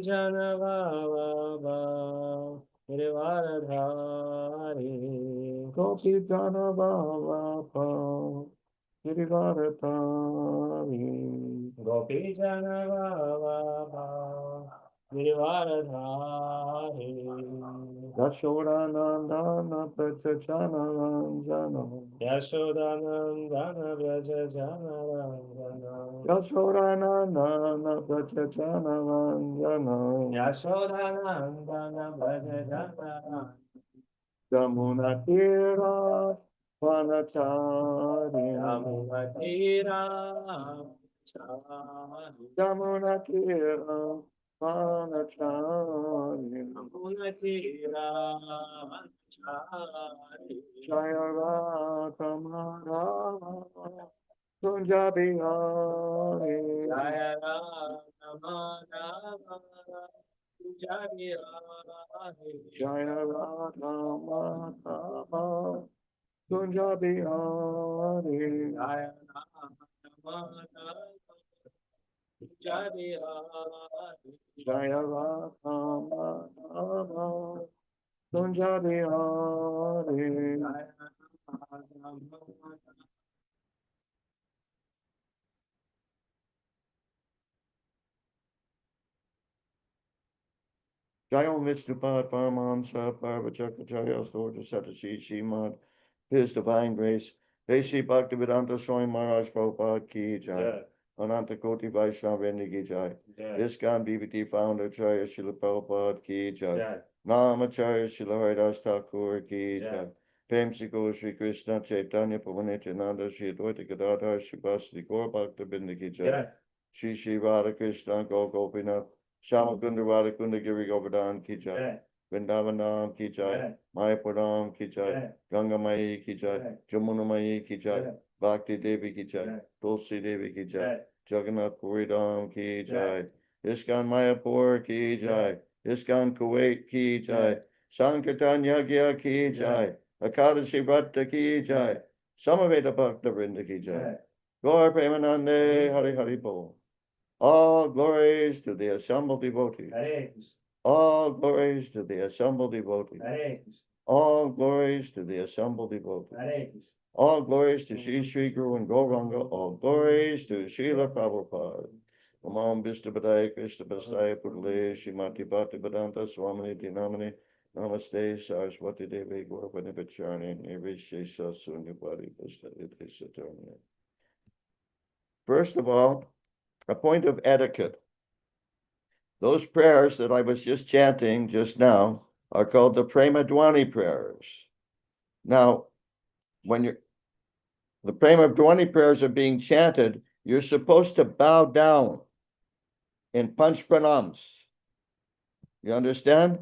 Janavava Girivaradhari Gopi Janavava Girivaradhari Gopi Janavava Girivaradhari Yashodanandana Prachajanaranja Yashodanandana Vraja Janarandana Yashodanandana Prachajanaranja Yashodanandana Vraja Janarandana Yamuna Tira Vanachari Yamunatira Yamuna Tira Vanachari Yamunatira Jaya Radha Madhava Kunja Bihari Jaya Radha Madhava Jaya Radha Madhava Kunja Bihari Jaya Radha Madhava Jaya Radha Madhava Kunja Bihari Jaya Om Vishnupada Paramahamsa Parvachakacharya Storja Satashi Shrimad His Divine Grace Desi Bhaktivedanta Swami Maharaj Prabhupada Ki Jai Ananta Koti Vaishnava Vrinda Ki Jai ISKCON BBT Founder Charya Srila Prabhupada Ki Jai Namacharya Srila Haridas Thakur Ki Jai Premsiko Sri Krishna Chaitanya Pavanityananda Sri Advaita Gadadhar Sri Vasudeva Gaura Bhakta Ki Jai Shri Radha Krishna Gopinath Shamakunda Radhakunda Giri Govardhan Ki Jai Vrindavanam Ki Jai Mayapuram Ki Jai Ganga Mai Ki Jai Jamuna Mai Ki Jai Bhakti Devi Ki Jai Tulsi Devi Ki Jai Jagannath Puri Dham Ki Jai ISKCON Mayapur Ki Jai ISKCON Kuwait Ki Jai Sankirtan Yagya Ki Jai Akadashi Vrata Ki Jai Samaveta Bhakta Vrinda Ki Jai Gaur Premanande Hari Hari Bol. All glories to the assembled devotees. All glories to the assembled devotees. All glories to the assembled devotees. All glories to Sri Sri Guru and Gauranga. All glories to Srila Prabhupada. Namam Vishnupadaya Krishna Bastaya Pudale Shrimati Bhakti Vedanta Swami Dinamani Namaste Saraswati Devi Gaurvani Vacharni Nirvishesha Sunyapadi Vishnavisatarni. First of all, a point of etiquette. Those prayers that I was just chanting just now are called the Prema Dwani prayers. Now, when the Prema Dwani prayers are being chanted, you're supposed to bow down in Panch Pranams. You understand?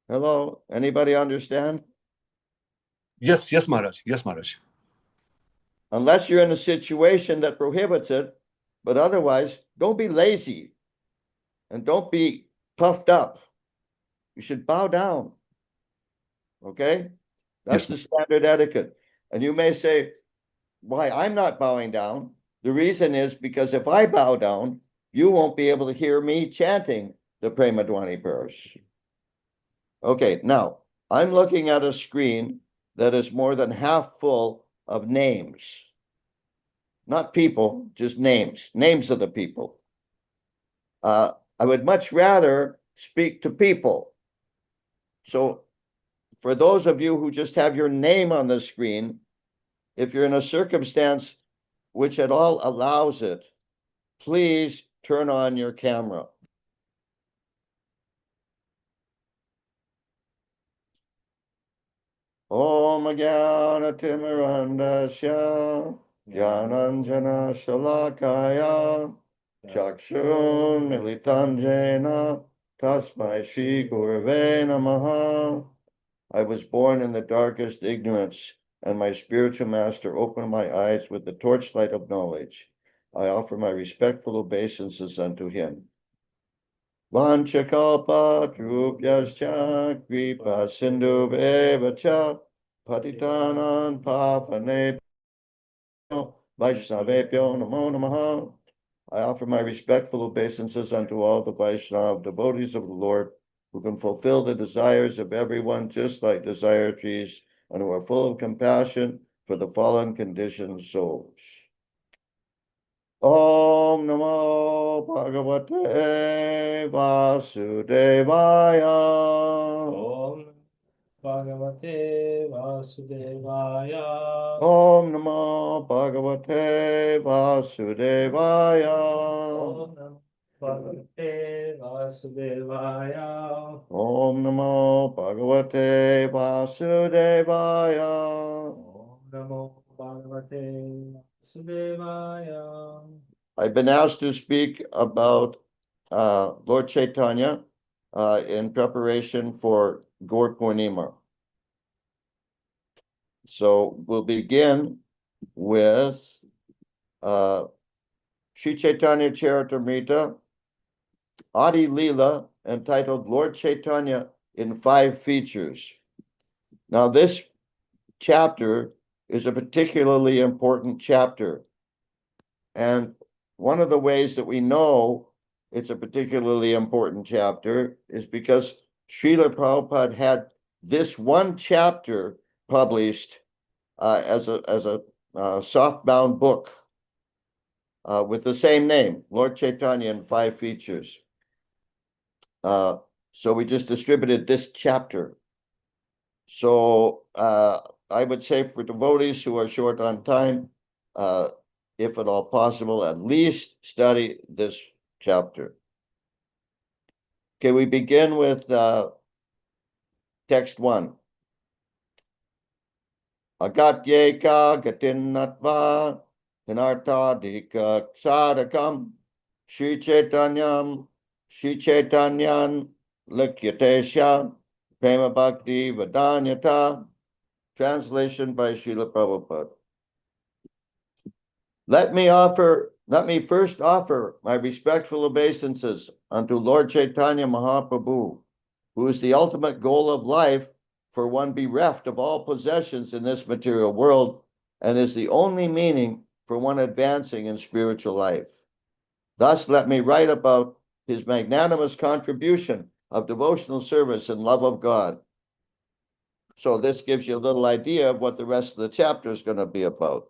Hello? Anybody understand? Yes, Maharaj. Yes, Maharaj. Unless you're in a situation that prohibits it, but otherwise, don't be lazy and don't be puffed up. You should bow down. Okay? That's the standard etiquette. And you may say, why I'm not bowing down? The reason is because if I bow down, you won't be able to hear me chanting the Prema Dwani prayers. Okay, now I'm looking at a screen that is more than half full of names. Not people, just names, names of the people. I would much rather speak to people. So for those of you who just have your name on the screen, if you're in a circumstance which at all allows it, please turn on your camera. Om Jnana Timirandasya Jnananjana Shalakaya Chakshun Militanjena Tasmai Shri Gurave Namaha. I was born in the darkest ignorance, and my spiritual master opened my eyes with the torchlight of knowledge. I offer my respectful obeisances unto him. Vanchakalpa Trupyascha Kripa Sindhu Bevacha Patitanan Pavanebhyo Vaishnavebhyo Namo Namaha. I offer my respectful obeisances unto all the Vaishnava devotees of the Lord, who can fulfill the desires of everyone, just like desire trees, and who are full of compassion for the fallen conditioned souls. Om Namo Bhagavate Vasudevaya. Om Bhagavate Vasudevaya. Om Namo Bhagavate Vasudevaya. Om Namo Bhagavate Vasudevaya. Om Namo Bhagavate Vasudevaya. Om Namo Bhagavate Vasudevaya. I've been asked to speak about Lord Chaitanya in preparation for Gaura Poornima. So we'll begin with Sri Chaitanya Charitamrita, Adi Leela, entitled Lord Chaitanya in 5 Features. Now, this chapter is a particularly important chapter. And one of the ways that we know it's a particularly important chapter is because Srila Prabhupada had this one chapter published as a softbound book with the same name, Lord Chaitanya in 5 Features. So we just distributed this chapter. So I would say for devotees who are short on time, if at all possible, at least study this chapter. Okay, we begin with text 1. Agatyeka gatinnatva hinartadika sadakam Sri Chaitanyan likyatesha prema bhakti vadanyata. Translation by Srila Prabhupada. Let me first offer my respectful obeisances unto Lord Chaitanya Mahaprabhu, who is the ultimate goal of life for one bereft of all possessions in this material world, and is the only meaning for one advancing in spiritual life. Thus, let me write about his magnanimous contribution of devotional service and love of God. So this gives you a little idea of what the rest of the chapter is going to be about.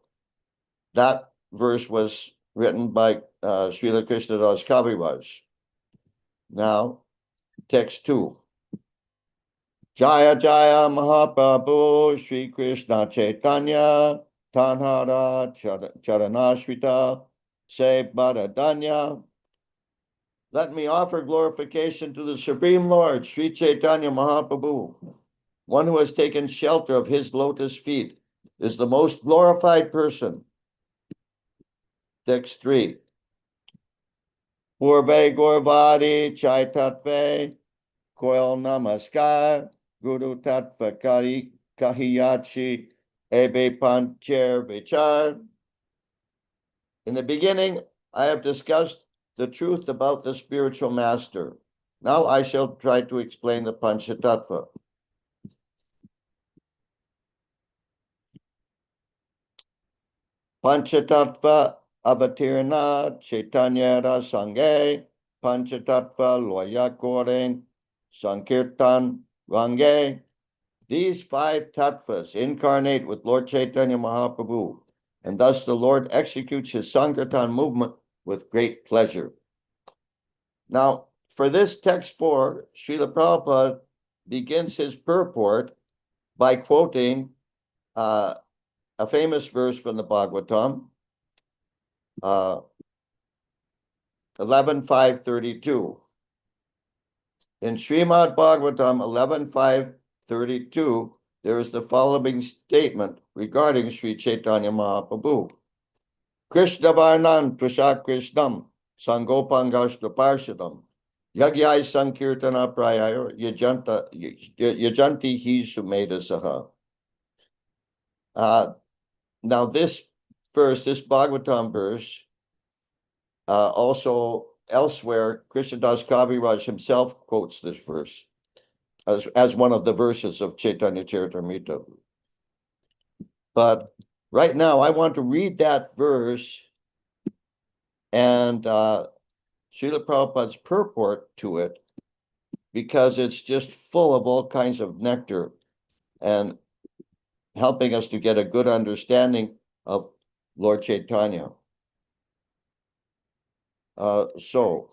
That verse was written by Srila Krishnadas Kaviraj. Now, text 2. Jaya Jaya Mahaprabhu Sri Krishna Chaitanya Tanhara Charanashvita Se Bharadanya. Let me offer glorification to the Supreme Lord, Sri Chaitanya Mahaprabhu. One who has taken shelter of his lotus feet is the most glorified person. Text 3. Purve Gaurvadi Chaitatve Koil Namaskar Guru Tattva Kahiyachi Ebe Pancher Vichar. In the beginning, I have discussed the truth about the spiritual master. Now I shall try to explain the Panchatattva. Panchatattva Avatirna Chaitanya Sange Panchatattva Loyakoren Sankirtan Range. These 5 tattvas incarnate with Lord Chaitanya Mahaprabhu, and thus the Lord executes his Sankirtan movement with great pleasure. Now, for this text 4, Srila Prabhupada begins his purport by quoting a famous verse from the Bhagavatam, 11.5.32. In Srimad Bhagavatam 11.5.32, there is the following statement regarding Sri Chaitanya Mahaprabhu. Krishna Varnan Prashak Krishnam Sangopangashta Parshadam Yagyai Sankirtana Prayaya Yajanti Hi Sumeda Saha. Now this verse, this Bhagavatam verse, also elsewhere, Krishnadas Kaviraj himself quotes this verse as one of the verses of Chaitanya Charitamrita. But right now, I want to read that verse and Srila Prabhupada's purport to it, because it's just full of all kinds of nectar and helping us to get a good understanding of Lord Chaitanya. So,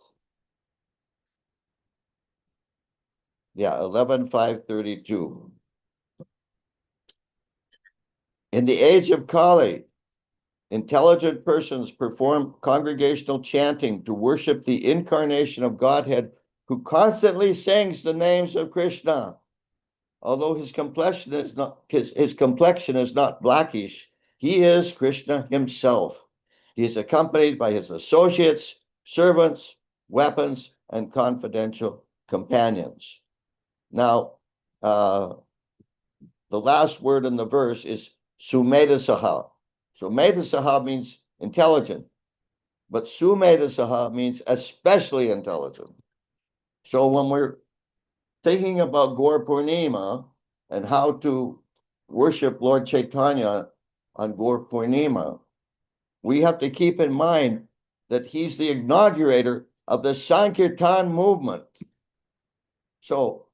yeah, 11.532. In the age of Kali, intelligent persons perform congregational chanting to worship the incarnation of Godhead, who constantly sings the names of Krishna. Although his complexion is not blackish, he is Krishna himself. He is accompanied by his associates, servants, weapons, and confidential companions. Now, the last word in the verse is Sumedhasaha. Sumedhasaha means intelligent, but Sumedhasaha means especially intelligent. So when we're thinking about Gaura Poornima and how to worship Lord Chaitanya on Gaura Poornima, we have to keep in mind that he's the inaugurator of the Sankirtan movement. So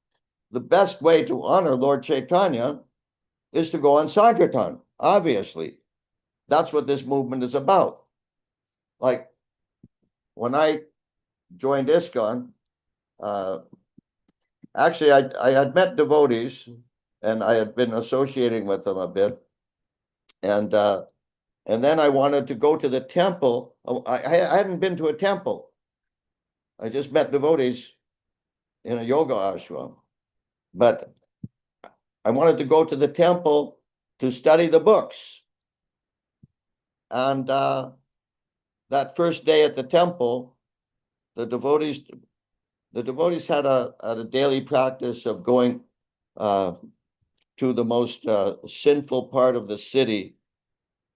the best way to honor Lord Chaitanya is to go on Sankirtan, obviously. That's what this movement is about. Like when I joined ISKCON, actually I had met devotees and I had been associating with them a bit. And then I wanted to go to the temple. I hadn't been to a temple. I just met devotees in a yoga ashram. But I wanted to go to the temple to study the books. And that first day at the temple, the devotees had a daily practice of going to the most sinful part of the city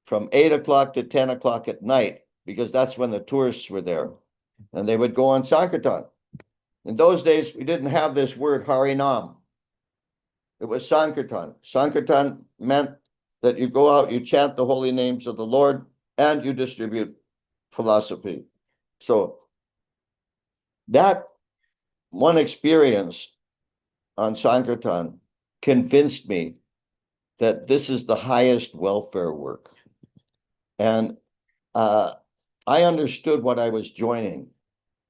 from 8 o'clock to 10 o'clock at night, because that's when the tourists were there. And they would go on Sankirtan. In those days, we didn't have this word Harinam. It was Sankirtan. Sankirtan meant that you go out, you chant the holy names of the Lord, and you distribute philosophy. So that one experience on Sankirtan convinced me that this is the highest welfare work. And I understood what I was joining.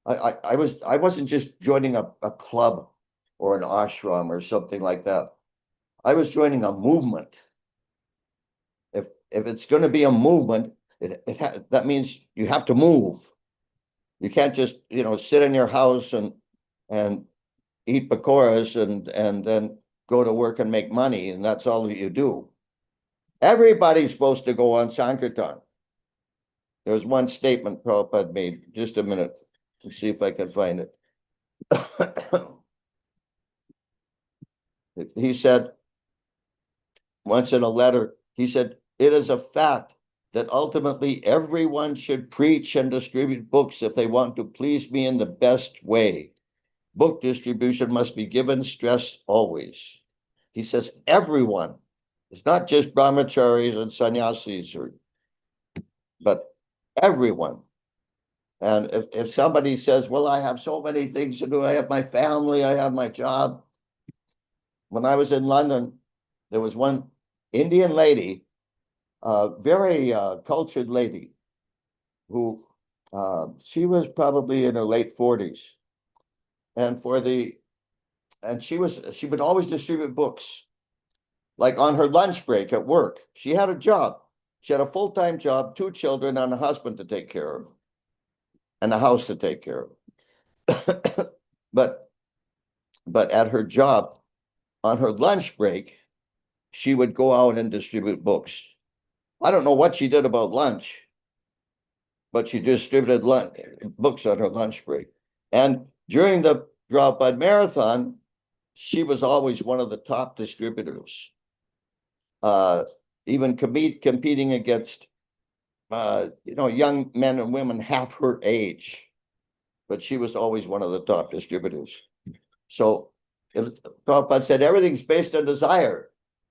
I wasn't just joining a club or an ashram or something like that. I was joining a movement. If it's going to be a movement, that means you have to move. You can't just sit in your house and eat pakoras and then go to work and make money, and that's all that you do. Everybody's supposed to go on Sankirtan. There was one statement Prabhupada made. Just a minute. Let's see if I can find it. He said, once in a letter, he said, it is a fact that ultimately everyone should preach and distribute books if they want to please me in the best way. Book distribution must be given stress always. He says everyone. It's not just brahmacharis and sannyasis, but everyone. And if somebody says, well, I have so many things to do, I have my family, I have my job. When I was in London, there was one Indian lady, very cultured lady, who she was probably in her late 40s. And she would always distribute books, like on her lunch break at work. She had a job. She had a full-time job, 2 children, and a husband to take care of, and a house to take care of. But at her job, on her lunch break, she would go out and distribute books. I don't know what she did about lunch, but she distributed books on her lunch break. And during the Prabhupada Marathon, she was always one of the top distributors, even competing against young men and women half her age. But she was always one of the top distributors. So Prabhupada said everything's based on desire.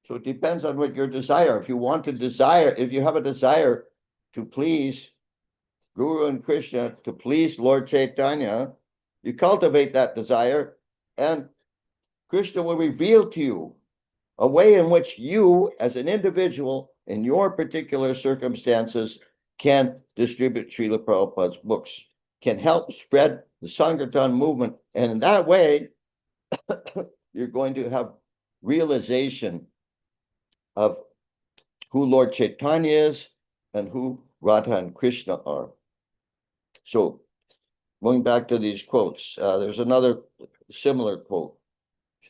So it depends on what your desire. If you have a desire to please Guru and Krishna to please Lord Chaitanya, you cultivate that desire, and Krishna will reveal to you a way in which you, as an individual, in your particular circumstances, can distribute Srila Prabhupada's books, can help spread the Sankirtan movement. And in that way, you're going to have realization of who Lord Chaitanya is and who Radha and Krishna are. So going back to these quotes, there's another similar quote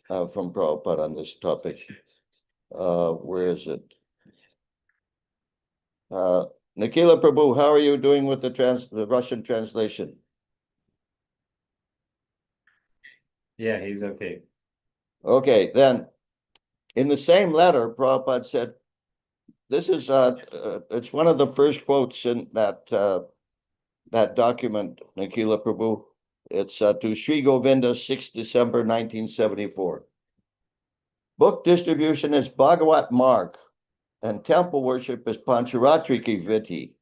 from Prabhupada on this topic. Where is it? Nikila Prabhu, how are you doing with the Russian translation? Yeah, he's okay. Okay, then in the same letter, Prabhupada said, this is it's one of the first quotes in that that document, Nikila Prabhu. It's to Sri Govinda, 6 December 1974. Book distribution is Bhagavat Marg, and temple worship is Pancharatriki Viti.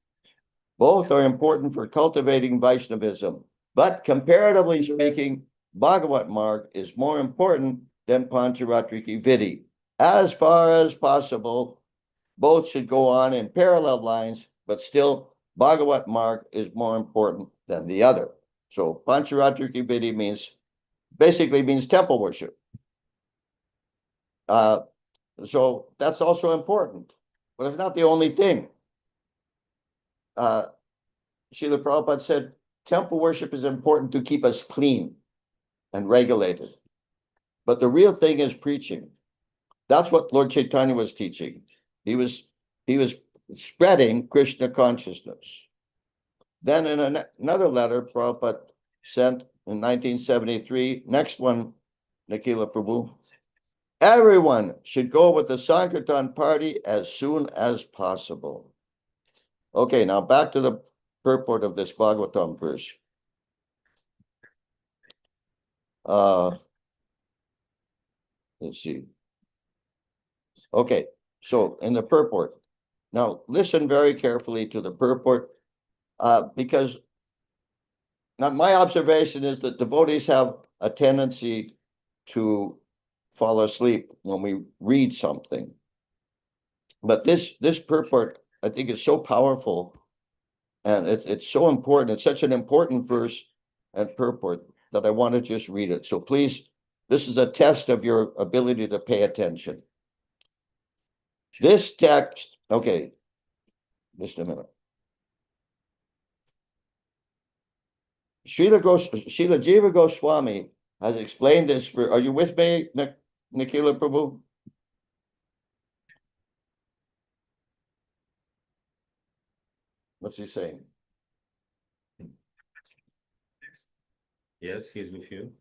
Both are important for cultivating Vaishnavism, but comparatively speaking, Bhagavat Marg is more important than Pancharatriki Viti. As far as possible, both should go on in parallel lines, but still Bhagavat Marg is more important than the other. So Pancharatriki Viti basically means temple worship. So that's also important, but it's not the only thing. Srila Prabhupada said, temple worship is important to keep us clean and regulated. But the real thing is preaching. That's what Lord Chaitanya was teaching. He was spreading Krishna consciousness. Then in another letter, Prabhupada sent in 1973, next one, Nikila Prabhu, everyone should go with the Sankirtan party as soon as possible. Okay, now back to the purport of this Bhagavatam verse. Let's see. Okay, so in the purport, now listen very carefully to the purport, because now my observation is that devotees have a tendency to fall asleep when we read something. But this purport, I think, is so powerful, and it's so important. It's such an important verse and purport that I want to just read it. So please, this is a test of your ability to pay attention. This text, okay, just a minute. Srila Jiva Goswami has explained this for, are you with me, Nikila Prabhu? What's he saying? Yes, he's with you.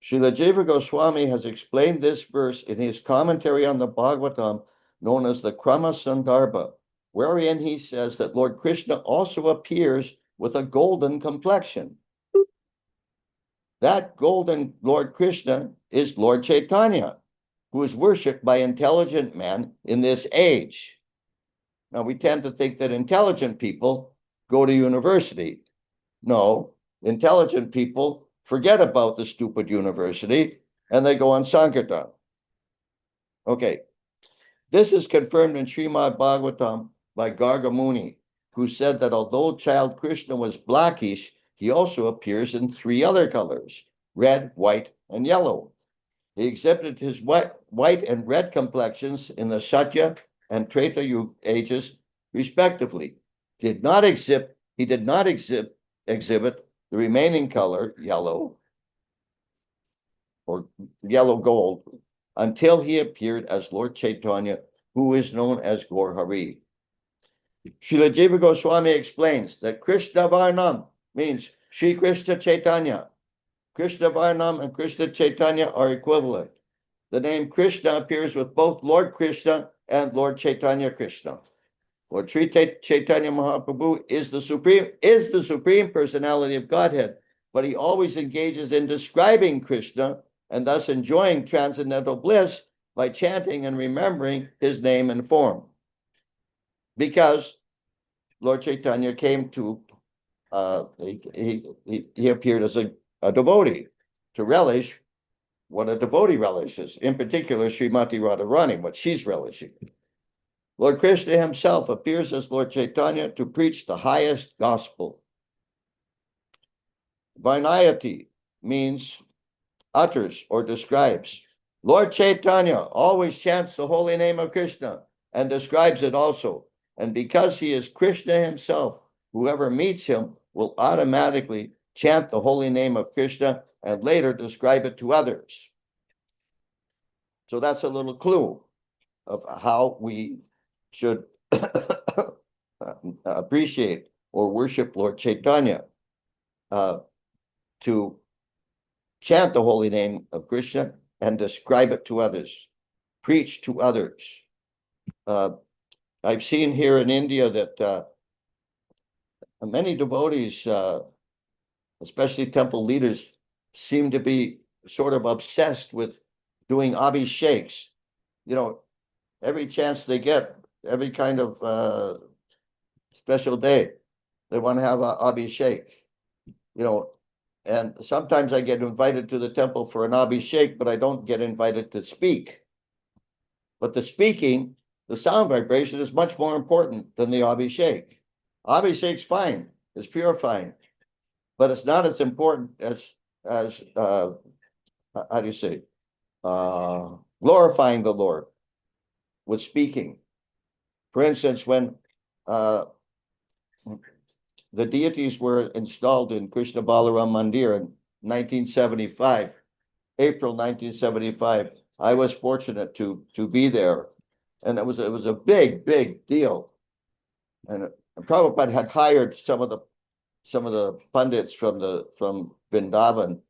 Srila Jiva Goswami has explained this verse in his commentary on the Bhagavatam, known as the Krama Sandarbha, wherein he says that Lord Krishna also appears with a golden complexion. That golden Lord Krishna is Lord Chaitanya, who is worshipped by intelligent men in this age. Now, we tend to think that intelligent people go to university. No, intelligent people forget about the stupid university and they go on Sankirtan. Okay, this is confirmed in Srimad Bhagavatam by Garga Muni, who said that although child Krishna was blackish, he also appears in 3 other colors, red, white, and yellow. He exhibited his white and red complexions in the Satya and Treta Yuga ages, respectively. He did not exhibit the remaining color, yellow or yellow gold, until he appeared as Lord Chaitanya, who is known as Gaur Hari. Srila Jiva Goswami explains that Krishna Varnam means Sri Krishna Chaitanya. Krishna Varnam and Krishna Chaitanya are equivalent. The name Krishna appears with both Lord Krishna and Lord Chaitanya Krishna. Lord Sri Chaitanya Mahaprabhu is the supreme personality of Godhead, but he always engages in describing Krishna and thus enjoying transcendental bliss by chanting and remembering his name and form. Because Lord Chaitanya came to he appeared as a devotee to relish what a devotee relishes, in particular Srimati Radharani, what she's relishing. Lord Krishna himself appears as Lord Chaitanya to preach the highest gospel. Vinayati means utters or describes. Lord Chaitanya always chants the holy name of Krishna and describes it also. And because he is Krishna himself, whoever meets him will automatically chant the holy name of Krishna and later describe it to others. So that's a little clue of how we should appreciate or worship Lord Chaitanya, to chant the holy name of Krishna and describe it to others, preach to others. I've seen here in India that many devotees, especially temple leaders, seem to be sort of obsessed with doing abhisheks. You know, every chance they get, every kind of special day, they want to have a abhishek. You know, and sometimes I get invited to the temple for an abhishek, but I don't get invited to speak. But the speaking, the sound vibration is much more important than the abhishek. Abhishek's fine, it's purifying, but it's not as important as how do you say, glorifying the Lord with speaking. For instance, when the deities were installed in Krishna Balaram Mandir in 1975, April 1975. I was fortunate to be there, and it was a big deal. And Prabhupada had hired some of the pundits from Vrindavan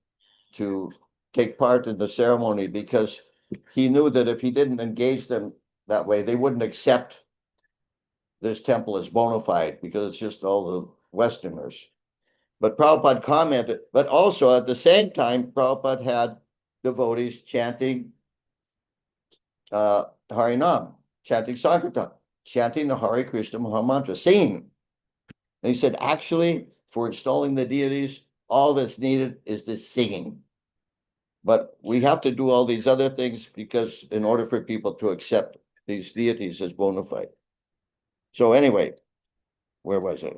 to take part in the ceremony because he knew that if he didn't engage them that way, they wouldn't accept this temple as bona fide because it's just all the Westerners. But Prabhupada commented, but also at the same time, Prabhupada had devotees chanting Harinam, chanting Sankirtan, chanting the Hare Krishna Maha Mantra, singing. And he said, actually, for installing the deities, all that's needed is the singing. But we have to do all these other things because in order for people to accept these deities as bona fide. So anyway, where was I?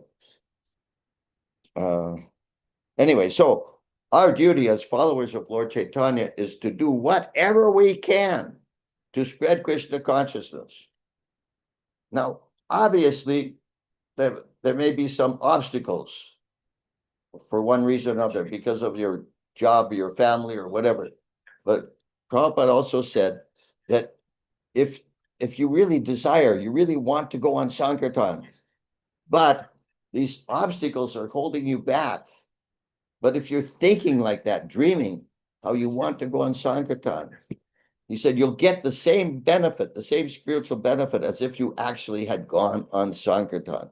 Anyway, so our duty as followers of Lord Chaitanya is to do whatever we can to spread Krishna consciousness. Now, obviously, there may be some obstacles for one reason or another because of your job, or your family, or whatever. But Prabhupada also said that if you really desire, you really want to go on Sankirtan, but these obstacles are holding you back. But if you're thinking like that, dreaming how you want to go on Sankirtan, he said you'll get the same benefit, the same spiritual benefit as if you actually had gone on Sankirtan.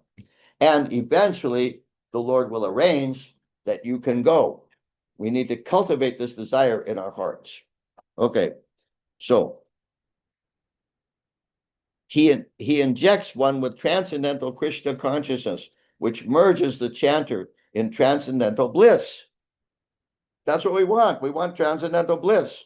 And eventually, the Lord will arrange that you can go. We need to cultivate this desire in our hearts. Okay, so he injects one with transcendental Krishna consciousness, which merges the chanter in transcendental bliss. That's what we want. We want transcendental bliss.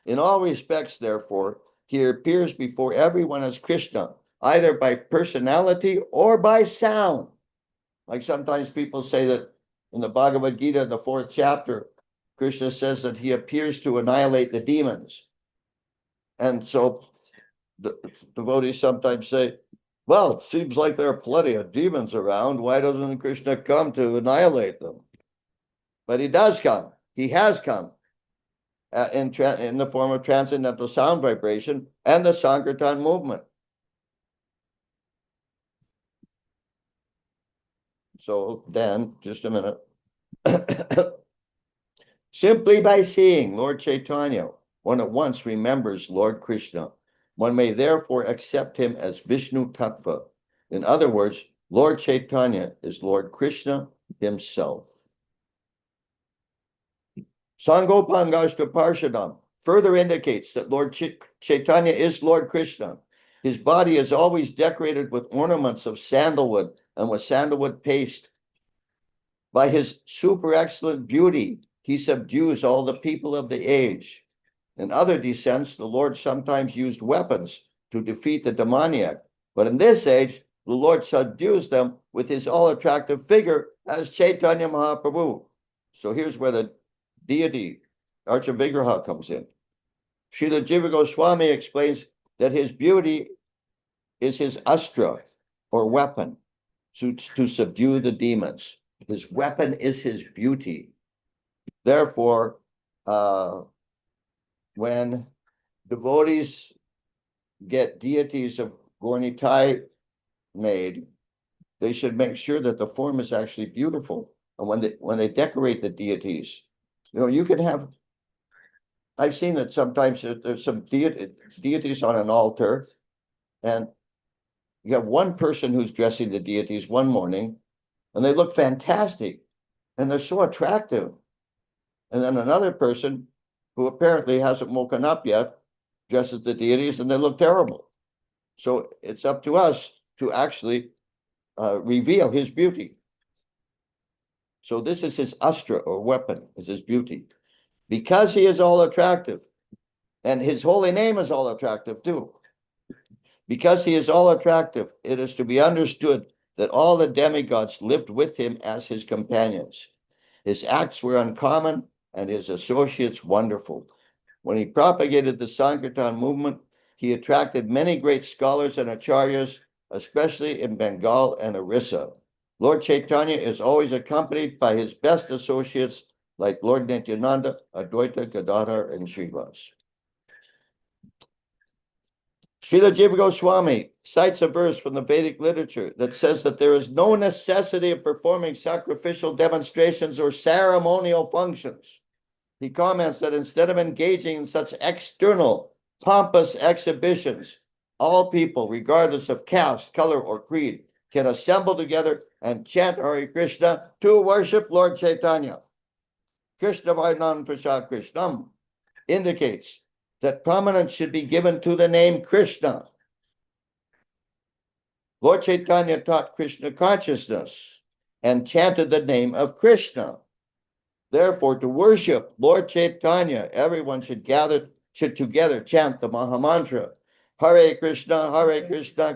In all respects, therefore, he appears before everyone as Krishna, either by personality or by sound. Like sometimes people say that in the Bhagavad Gita, the 4th chapter, Krishna says that he appears to annihilate the demons. And so the devotees sometimes say, well, it seems like there are plenty of demons around. Why doesn't Krishna come to annihilate them? But he does come. He has come in the form of transcendental sound vibration and the Sankirtan movement. So then, just a minute. Simply by seeing Lord Chaitanya, one at once remembers Lord Krishna. One may therefore accept him as Vishnu Tattva. In other words, Lord Chaitanya is Lord Krishna himself. Sangopangashta Parshadam further indicates that Lord Chaitanya is Lord Krishna. His body is always decorated with ornaments of sandalwood and with sandalwood paste By his super excellent beauty, he subdues all the people of the age. In other descents, the Lord sometimes used weapons to defeat the demoniac. But in this age, the Lord subdues them with his all-attractive figure as Chaitanya Mahaprabhu. So here's where the deity, Archavigraha, comes in. Srila Jiva Goswami explains that his beauty is his astra, or weapon, to subdue the demons. His weapon is his beauty. Therefore, when devotees get deities of Gaura made, they should make sure that the form is actually beautiful. And when they decorate the deities, you can have. I've seen that sometimes there's some deities on an altar, and you have one person who's dressing the deities one morning, and they look fantastic, and they're so attractive. And then another person who apparently hasn't woken up yet dresses the deities, and they look terrible. So it's up to us to actually reveal his beauty. So this is his astra, or weapon, is his beauty. Because he is all attractive, and his holy name is all attractive too. Because he is all attractive, it is to be understood that all the demigods lived with him as his companions. His acts were uncommon and his associates wonderful. When he propagated the Sankirtan movement, he attracted many great scholars and acharyas, especially in Bengal and Orissa. Lord Chaitanya is always accompanied by his best associates like Lord Nityananda, Advaita, Gadadhar, and Srivas. Srila Jiva Goswami cites a verse from the Vedic literature that says that there is no necessity of performing sacrificial demonstrations or ceremonial functions. He comments that instead of engaging in such external, pompous exhibitions, all people, regardless of caste, color, or creed, can assemble together and chant Hare Krishna to worship Lord Chaitanya. Krishna Vainan Prasad Krishnam indicates that prominence should be given to the name Krishna. Lord Chaitanya taught Krishna consciousness and chanted the name of Krishna. Therefore, to worship Lord Chaitanya, everyone should together chant the Mahamantra. Hare Krishna,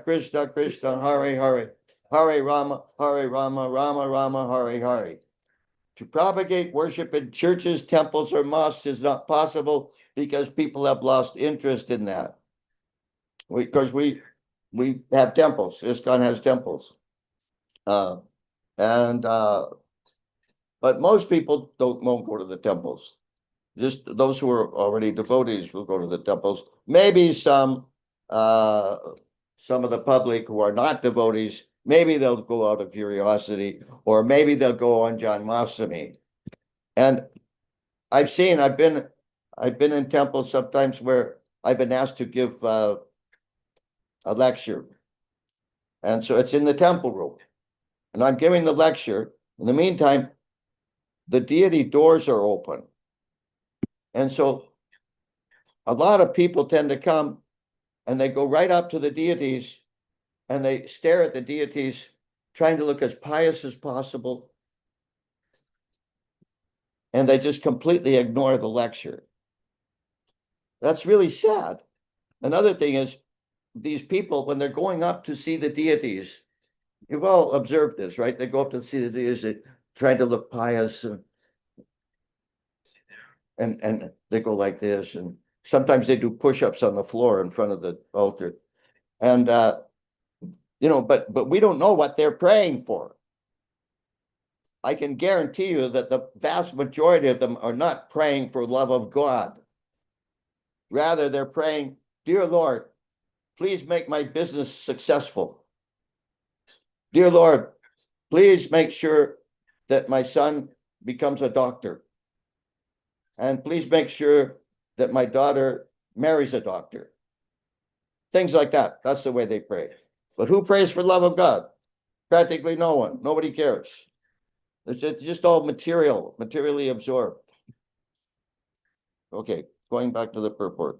Krishna Krishna, Hare Hare. Hare Rama, Rama Rama, Hare Hare. To propagate worship in churches, temples, or mosques is not possible because people have lost interest in that. Because we have temples. ISKCON has temples. But most people won't go to the temples. Just those who are already devotees will go to the temples. Maybe some of the public who are not devotees, maybe they'll go out of curiosity, or maybe they'll go on Janmashtami. And I've been in temples sometimes where I've been asked to give a lecture. And so it's in the temple room. And I'm giving the lecture. In the meantime, the deity doors are open. And so a lot of people tend to come and they go right up to the deities and they stare at the deities, trying to look as pious as possible. And they just completely ignore the lecture. That's really sad. Another thing is, these people, when they're going up to see the deities, you've all observed this, right? They go up to see the deities, they try to look pious, and they go like this, and sometimes they do push-ups on the floor in front of the altar. And but we don't know what they're praying for. I can guarantee you that the vast majority of them are not praying for love of God. Rather, they're praying, "Dear Lord, please make my business successful. Dear Lord, please make sure that my son becomes a doctor. And please make sure that my daughter marries a doctor." Things like that. That's the way they pray. But who prays for love of God? Practically no one. Nobody cares. It's just all materially absorbed. Okay, going back to the purport.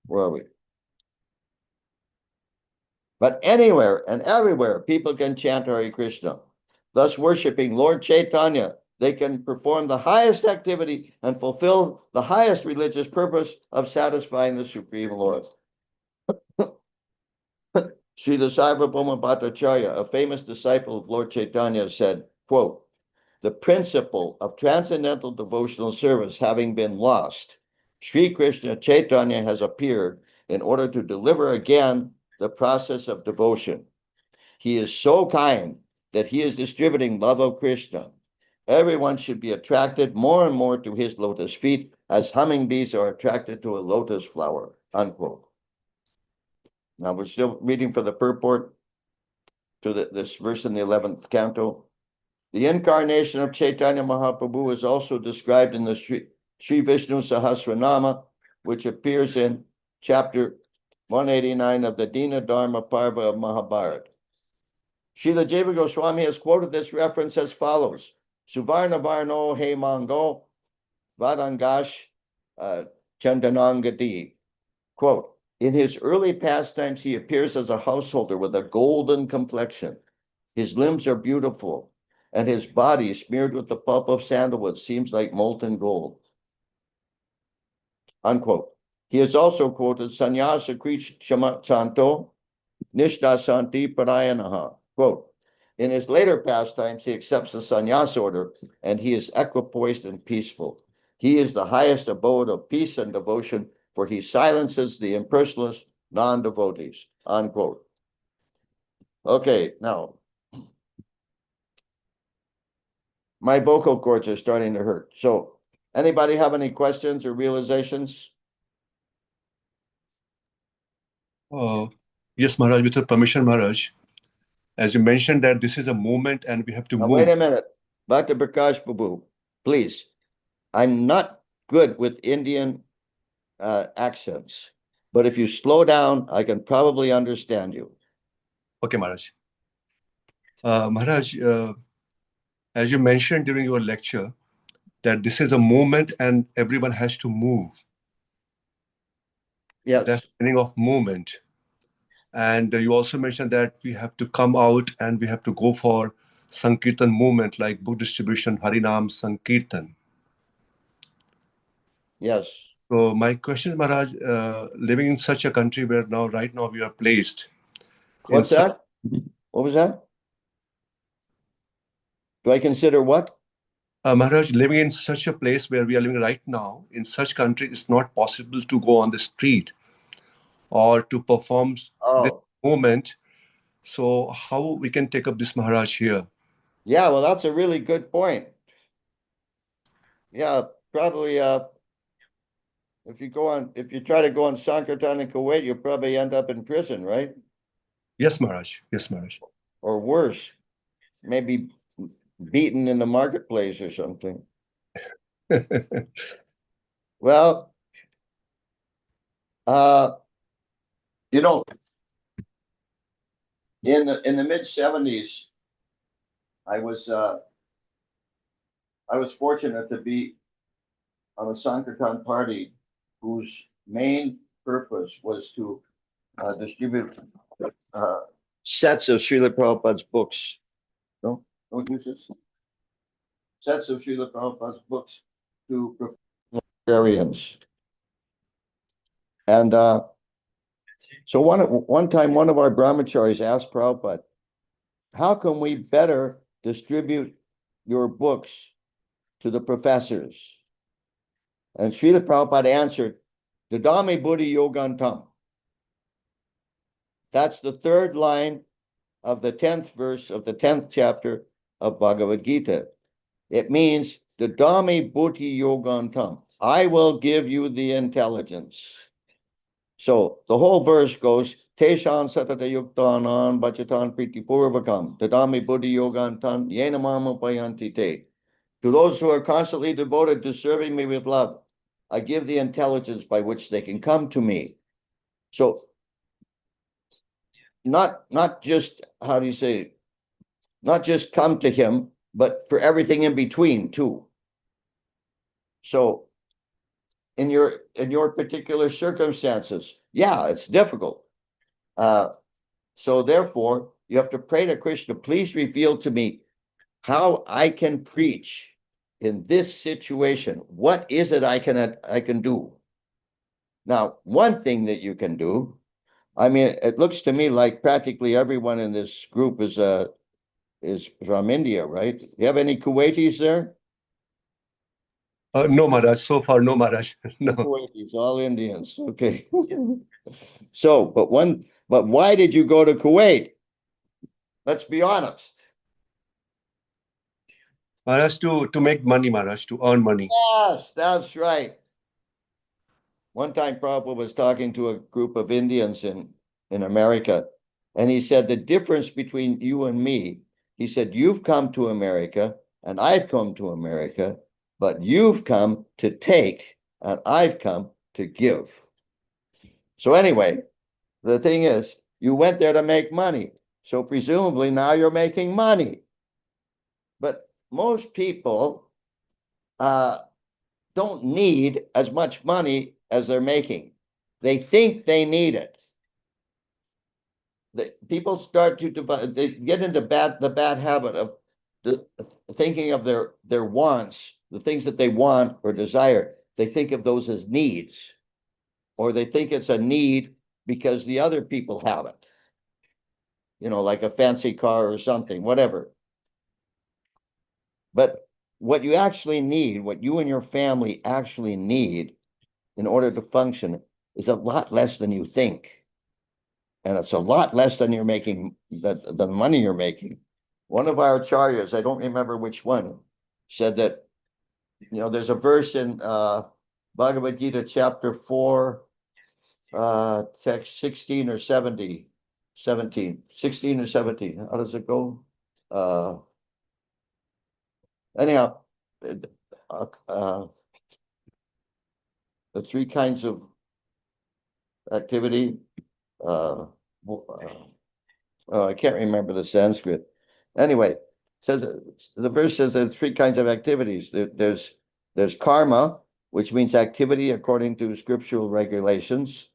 Where are we? But anywhere and everywhere, people can chant Hare Krishna. thus worshiping Lord Chaitanya, they can perform the highest activity and fulfill the highest religious purpose of satisfying the Supreme Lord. Srila Sarvabhauma Bhattacharya, a famous disciple of Lord Chaitanya, said, quote, the principle of transcendental devotional service having been lost, Sri Krishna Chaitanya has appeared in order to deliver again the process of devotion. He is so kind that he is distributing love of Krishna. Everyone should be attracted more and more to his lotus feet as hummingbees are attracted to a lotus flower, unquote. Now we're still reading for the purport to this verse in the 11th canto. The incarnation of Chaitanya Mahaprabhu is also described in the Sri Vishnu Sahasranama, which appears in chapter 189 of the Dina Dharma Parva of Mahabharata. Srila Jiva Goswami has quoted this reference as follows. Suvarna Varno He Mango Vadangash Chandanangadi. Quote, in his early pastimes, he appears as a householder with a golden complexion. His limbs are beautiful, and his body, smeared with the pulp of sandalwood, seems like molten gold. Unquote. He is also quoted, Sanyasa Krich Chanto Nishta Santi Parayanaha. Quote, in his later pastimes, he accepts the sannyas order, and he is equipoised and peaceful. He is the highest abode of peace and devotion, for he silences the impersonalist non-devotees, unquote. Okay, now, my vocal cords are starting to hurt. So, anybody have any questions or realizations? Yes, Maharaj, with your permission, Maharaj. As you mentioned that this is a movement and we have to Now, move. wait a minute. Bhakta Prakash Babu, please. I'm not good with Indian accents, but if you slow down, I can probably understand you. Okay, Maharaj. Maharaj, as you mentioned during your lecture, that this is a movement and everyone has to move. Yes. That's the meaning of movement. And you also mentioned that we have to come out and we have to go for Sankirtan movement like book distribution, Harinam Sankirtan. Yes. So my question, Maharaj, living in such a country where right now we are placed. What's that? What was that? Do I consider what? Maharaj, living in such a place where we are living right now, in such country, it's not possible to go on the street or to perform this movement. So how we can take up this, Maharaj, here? Yeah, well, that's a really good point. Yeah, probably if you try to go on Sankirtan in Kuwait, you'll probably end up in prison, right? Yes, Maharaj. Yes, Maharaj. Or worse, maybe beaten in the marketplace or something. Well, you know, in the mid-70s, I was fortunate to be on a Sankirtan party whose main purpose was to distribute sets of Srila Prabhupada's books. Don't use this. Sets of Srila Prabhupada's books to librarians. And so one time, one of our brahmacharis asked Prabhupada, how can we better distribute your books to the professors? And Srila Prabhupada answered, Dadami Buddhi Yogantam. That's the third line of the 10th verse of the 10th chapter of Bhagavad Gita. It means, Dadami Buddhi Yogantam. I will give you the intelligence. So the whole verse goes, Teshan Satata Yuktanan Bachatan Priti Purvakam, Dadami Buddhi Yogantam, Yenamam Upayanti Te. To those who are constantly devoted to serving me with love, I give the intelligence by which they can come to me. So not just, how do you say, not just come to him, but for everything in between too. So in your particular circumstances, yeah, it's difficult. So therefore, you have to pray to Krishna, please reveal to me how I can preach in this situation. What is it I can do? Now, one thing that you can do, I mean, it looks to me like practically everyone in this group is from India, right? You have any Kuwaitis there? No, Maharaj. So far, no, Maharaj. No No. Kuwaitis, all Indians. Okay. So, but why did you go to Kuwait? Let's be honest. Maharaj, to make money, Maharaj, to earn money. Yes, that's right. One time Prabhupada was talking to a group of Indians in America, and he said, the difference between you and me, he said, you've come to America and I've come to America, but you've come to take and I've come to give. So anyway, the thing is, you went there to make money. So presumably now you're making money. But most people don't need as much money as they're making. They think they need it. People start to they get into the bad habit of thinking of their wants, the things that they want or desire. They think of those as needs, or they think it's a need because the other people have it. You know, like a fancy car or something, whatever. But what you actually need, what you and your family actually need in order to function is a lot less than you think. And it's a lot less than you're making, the money you're making. One of our acharyas, I don't remember which one, said that, you know, there's a verse in Bhagavad Gita chapter 4, text 16 or 17. 16 or 17. How does it go? Anyhow, the three kinds of activity, I can't remember the Sanskrit. Anyway, it says the verse says there are three kinds of activities. There's karma, which means activity according to scriptural regulations.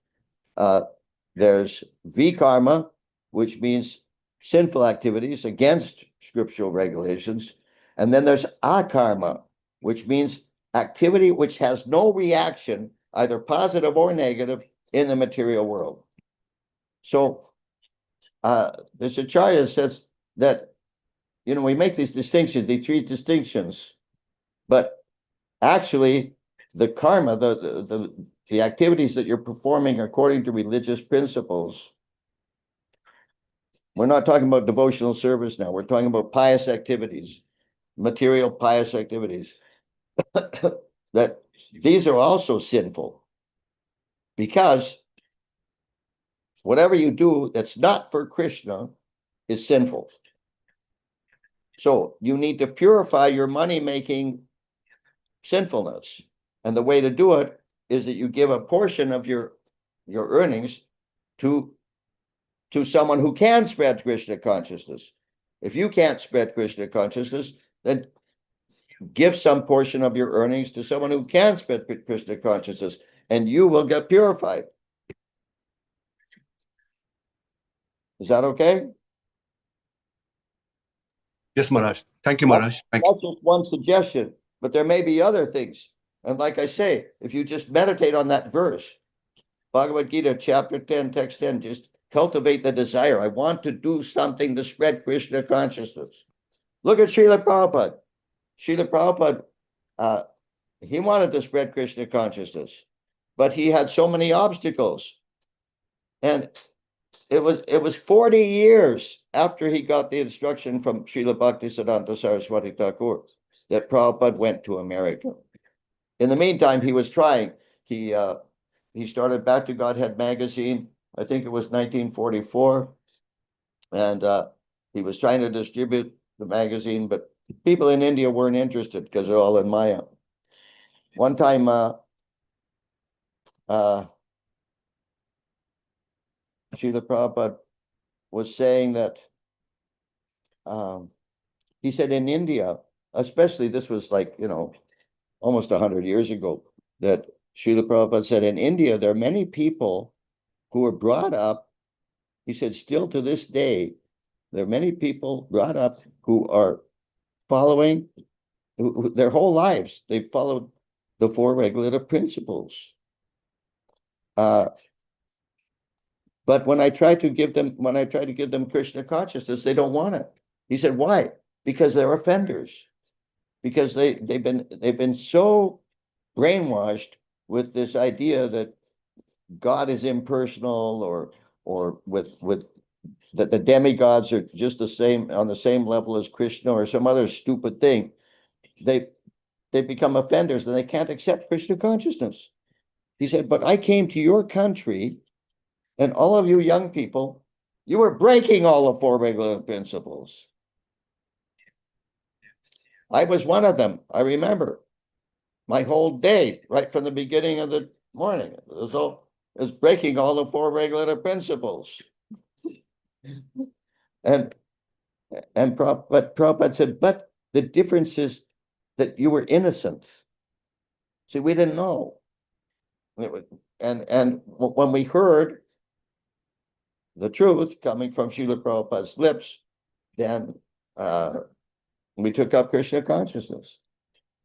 There's vikarma, which means sinful activities against scriptural regulations. And then there's akarma, which means activity which has no reaction, either positive or negative, in the material world. So this acharya says that, you know, we make these distinctions, these three distinctions, but actually the karma, the activities that you're performing according to religious principles, we're not talking about devotional service now. We're talking about pious activities, material pious activities, that these are also sinful, because whatever you do that's not for Krishna is sinful. So you need to purify your money-making sinfulness. And the way to do it is that you give a portion of your earnings to someone who can spread Krishna consciousness. If you can't spread Krishna consciousness, then give some portion of your earnings to someone who can spread Krishna consciousness, and you will get purified. Is that okay? Yes, Maharaj. Thank you, Maharaj. Thank you. That's just one suggestion, but there may be other things. And like I say, if you just meditate on that verse, Bhagavad Gita, chapter 10, text 10, just cultivate the desire. I want to do something to spread Krishna consciousness. Look at Srila Prabhupada. Srila Prabhupada, he wanted to spread Krishna consciousness, but he had so many obstacles. And it was 40 years after he got the instruction from Srila Bhaktisiddhanta Saraswati Thakur that Prabhupada went to America. In the meantime, he was trying. He started Back to Godhead magazine. I think it was 1944. And he was trying to distribute the magazine, but people in India weren't interested because they're all in Maya. One time, Srila Prabhupada was saying that, he said in India, especially, this was like, you know, almost 100 years ago, that Srila Prabhupada said in India, there are many people who were brought up, he said, still to this day, there are many people brought up who are following their whole lives. They followed the four regulative principles. But when I try to give them Krishna consciousness, they don't want it. He said, why? Because they're offenders. Because they've been so brainwashed with this idea that God is impersonal, or with that the demigods are just the same, on the same level as Krishna, or some other stupid thing. They become offenders and they can't accept Krishna consciousness. He said, but I came to your country, and all of you young people, you were breaking all the four regulative principles. I was one of them. I remember my whole day, right from the beginning of the morning, it was breaking all the four regulative principles. And but Prabhupada said, but the difference is that you were innocent. See, we didn't know. And when we heard the truth coming from Srila Prabhupada's lips, then we took up Krishna consciousness.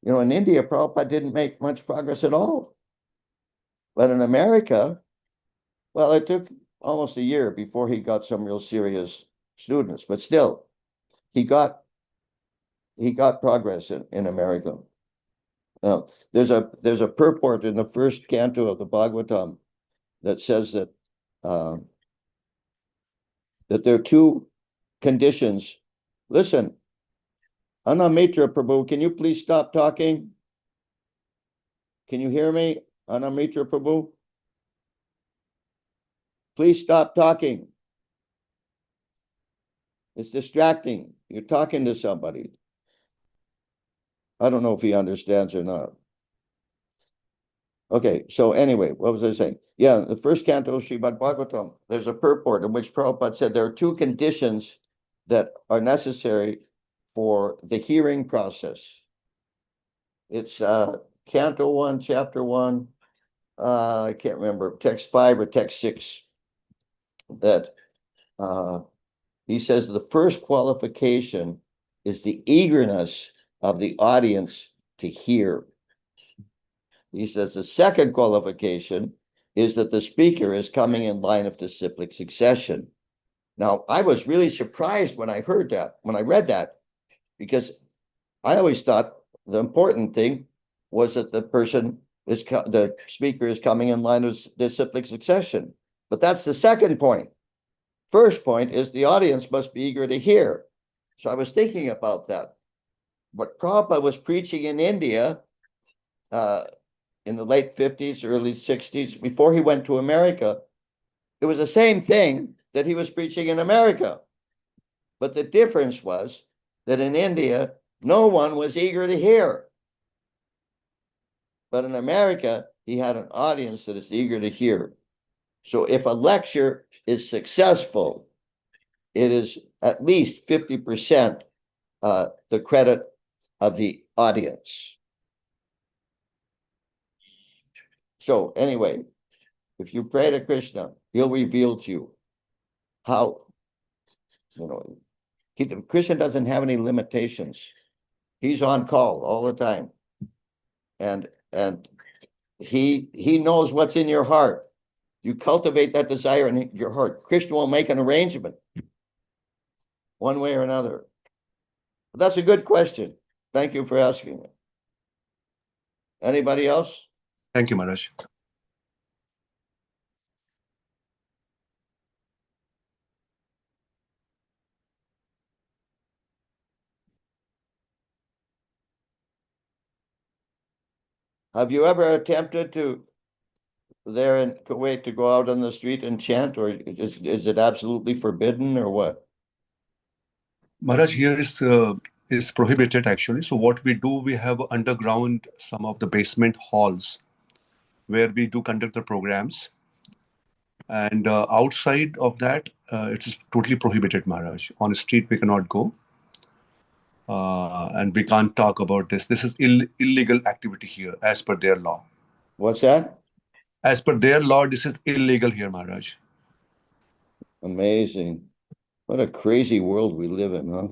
You know, in India, Prabhupada didn't make much progress at all. But in America, well, it took almost a year before he got some real serious students, but still, he got progress in America. Now, there's a purport in the first canto of the Bhagavatam that says that that there are two conditions. Listen, Anamitra Prabhu, can you please stop talking? Can you hear me, Anamitra Prabhu? Please stop talking. It's distracting. You're talking to somebody. I don't know if he understands or not. Okay, so anyway, what was I saying? Yeah, the first canto of Srimad Bhagavatam, there's a purport in which Prabhupada said there are two conditions that are necessary for the hearing process. It's canto 1, chapter 1, I can't remember, text 5 or text 6, that he says the first qualification is the eagerness of the audience to hear. He says the second qualification is that the speaker is coming in line of disciplic succession. Now, I was really surprised when I heard that, when I read that, because I always thought the important thing was that the speaker is coming in line with disciplic succession. But that's the second point. First point is the audience must be eager to hear. So I was thinking about that. What Prabhupada was preaching in India in the late 50s, early 60s, before he went to America, it was the same thing that he was preaching in America. But the difference was that in India, no one was eager to hear. But in America, he had an audience that is eager to hear. So if a lecture is successful, it is at least 50% the credit of the audience. So anyway, if you pray to Krishna, he'll reveal to you how, Krishna doesn't have any limitations. He's on call all the time. And he knows what's in your heart. You cultivate that desire in your heart. Krishna will make an arrangement one way or another. But that's a good question. Thank you for asking it. Anybody else? Thank you, Maharaj. Have you ever attempted to, there in Kuwait, to go out on the street and chant, or is it absolutely forbidden, or what? Maharaj, here is prohibited actually. So what we do, we have underground some of the basement halls where we do conduct the programs. And outside of that, it is totally prohibited, Maharaj. On the street, we cannot go. And we can't talk about this. This is illegal activity here as per their law. What's that? As per their law, this is illegal here, Maharaj. Amazing. What a crazy world we live in, huh?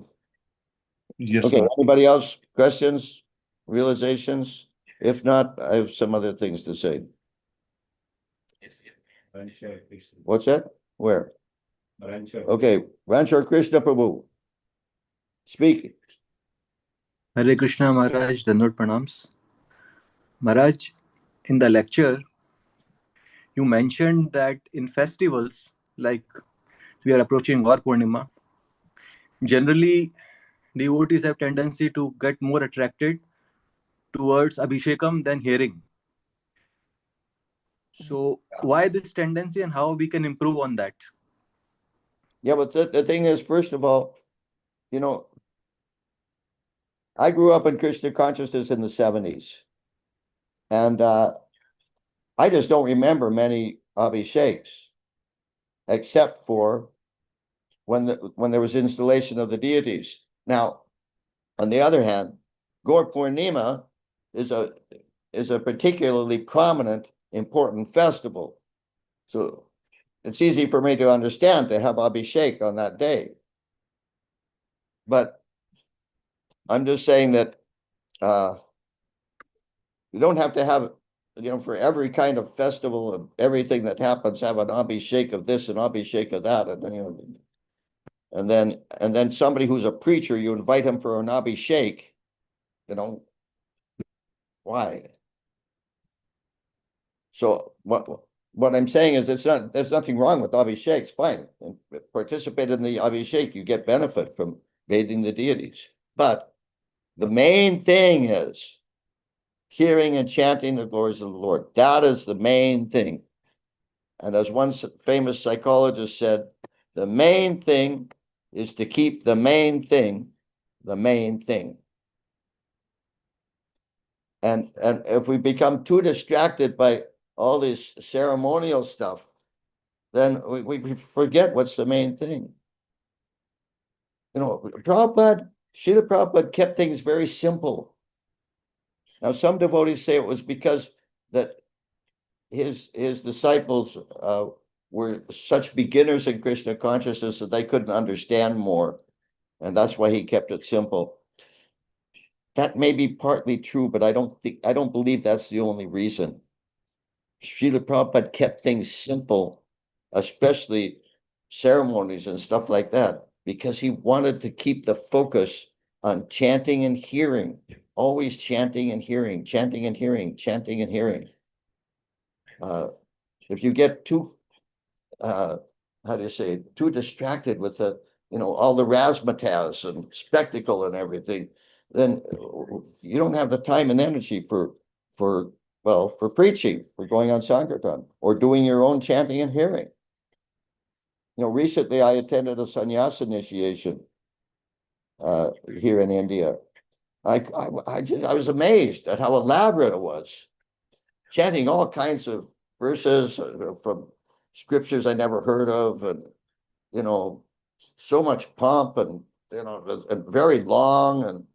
Yes, Okay, sir. anybody else? Questions, realizations? If not, I have some other things to say. Rancho Krishna. What's that? Where? Rancho. Okay, Rancho Krishna Prabhu. Speak. Hare Krishna Maharaj, Dandot Pranams. Maharaj, in the lecture, you mentioned that in festivals, like we are approaching Gaura Poornima, generally devotees have tendency to get more attracted towards Abhishekam than hearing. So why this tendency and how we can improve on that? Yeah, but the thing is, first of all, you know, I grew up in Krishna consciousness in the 70s. And I just don't remember many Abhisheks, except for when there was installation of the deities. Now, on the other hand, Gaura Poornima is a particularly prominent, important festival. So it's easy for me to understand to have Abhishek on that day. But I'm just saying that you don't have to have, for every kind of festival of everything that happens, have an Abhishek of this and Abhishek of that. And then somebody who's a preacher, you invite him for an Abhishek, why? So what I'm saying is there's nothing wrong with Abhisheks, fine. And participate in the Abhishek, you get benefit from bathing the deities. But the main thing is hearing and chanting the glories of the Lord. That is the main thing. And as one famous psychologist said, the main thing is to keep the main thing the main thing. And if we become too distracted by all this ceremonial stuff, then we forget what's the main thing. Srila Prabhupada kept things very simple. Now, some devotees say it was because that his disciples were such beginners in Krishna consciousness that they couldn't understand more. And that's why he kept it simple. That may be partly true, but I don't believe that's the only reason. Srila Prabhupada kept things simple, especially ceremonies and stuff like that, because he wanted to keep the focus on chanting and hearing, always chanting and hearing, chanting and hearing, chanting and hearing. If you get too, too distracted with all the razzmatazz and spectacle and everything, then you don't have the time and energy for preaching, for going on Sankirtan, or doing your own chanting and hearing. Recently I attended a sannyas initiation here in India. I was amazed at how elaborate it was, chanting all kinds of verses from scriptures I never heard of, and so much pomp, and and very long. And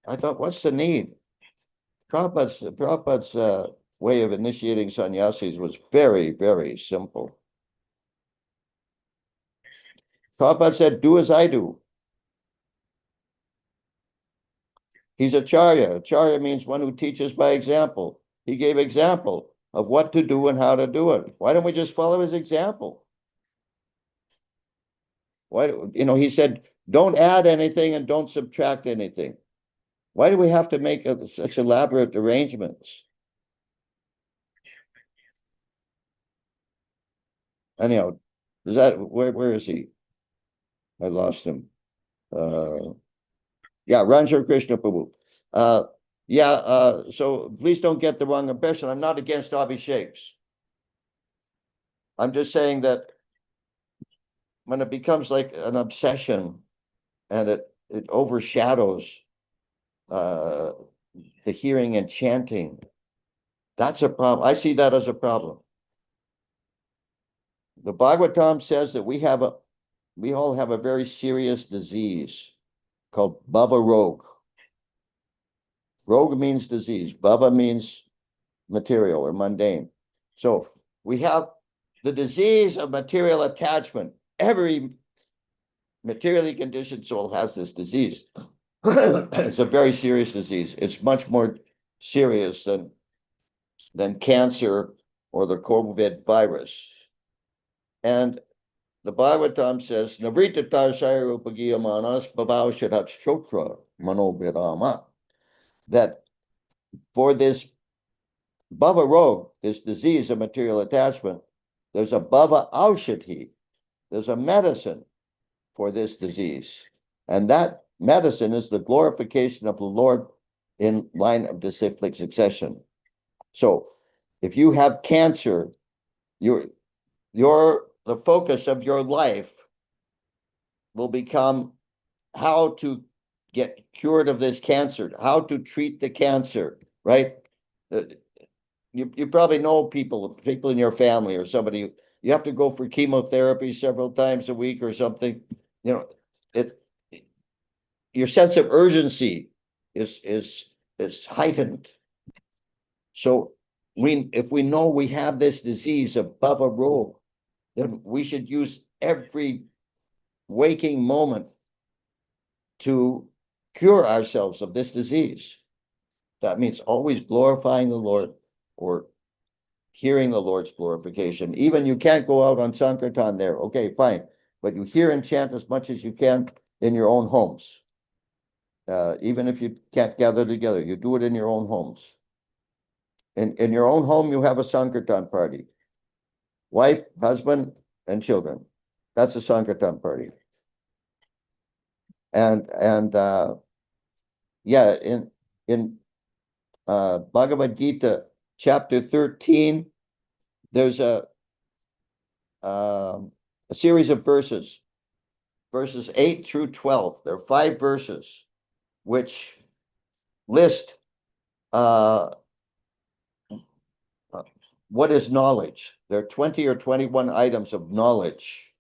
I thought, what's the need? Prabhupada's way of initiating sannyasis was very, very simple. Prabhupada said, do as I do. He's acharya. Acharya means one who teaches by example. He gave example of what to do and how to do it. Why don't we just follow his example? He said, don't add anything and don't subtract anything. Why do we have to make such elaborate arrangements? Anyhow, where is he? I lost him. Yeah, Ranjar Krishna Prabhu. So please don't get the wrong impression. I'm not against Abhisheks. I'm just saying that when it becomes like an obsession and it overshadows the hearing and chanting, that's a problem. I see that as a problem. The Bhagavatam says that we all have a very serious disease called Bhava Rog. Rog means disease. Bhava means material or mundane. So we have the disease of material attachment. Every materially conditioned soul has this disease. It's a very serious disease. It's much more serious than cancer or the COVID virus. And the Bhagavatam says, Navrita Tarshaya Upagiyamanas Babao Shadat Shotra Manobirama. That for this Bhava Rog, this disease of material attachment, there's a Bhava Aushadhi, there's a medicine for this disease. And that medicine is the glorification of the Lord in line of disciplic succession. So if you have cancer, the focus of your life will become how to get cured of this cancer, how to treat the cancer, right? You probably know people in your family or somebody, you have to go for chemotherapy several times a week or something. You know, your sense of urgency is heightened. So if we know we have this disease of Bhava Rog, then we should use every waking moment to cure ourselves of this disease. That means always glorifying the Lord or hearing the Lord's glorification. Even you can't go out on Sankirtan there. Okay, fine. But you hear and chant as much as you can in your own homes. Even if you can't gather together, you do it in your own homes. In your own home, you have a Sankirtan party. Wife, husband, and children. That's a Sankirtan party. And yeah, in Bhagavad Gita, chapter 13, there's a series of verses 8 through 12. There are 5 verses which list what is knowledge. There are 20 or 21 items of knowledge.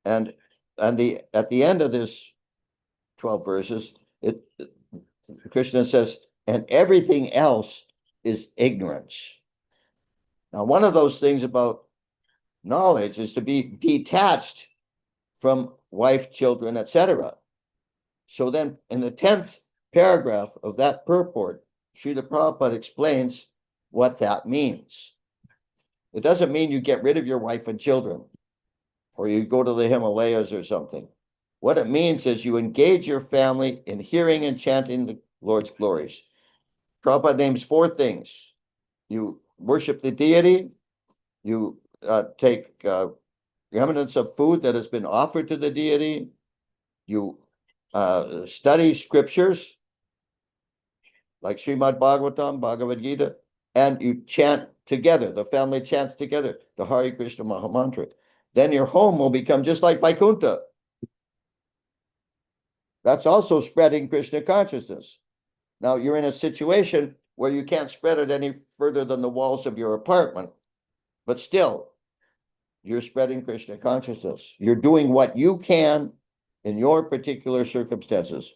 And at the end of this 12 verses, Krishna says, and everything else is ignorance. Now, one of those things about knowledge is to be detached from wife, children, etc. So then in the 10th paragraph of that purport, Srila Prabhupada explains what that means. It doesn't mean you get rid of your wife and children or you go to the Himalayas or something. What it means is you engage your family in hearing and chanting the Lord's glories. Prabhupada names 4 things. You worship the deity, you take remnants of food that has been offered to the deity, you study scriptures like Srimad Bhagavatam, Bhagavad Gita, and you chant together. The family chants together the Hare Krishna Mahamantra. Then your home will become just like Vaikuntha. That's also spreading Krishna consciousness. Now you're in a situation where you can't spread it any further than the walls of your apartment, but still, you're spreading Krishna consciousness. You're doing what you can in your particular circumstances.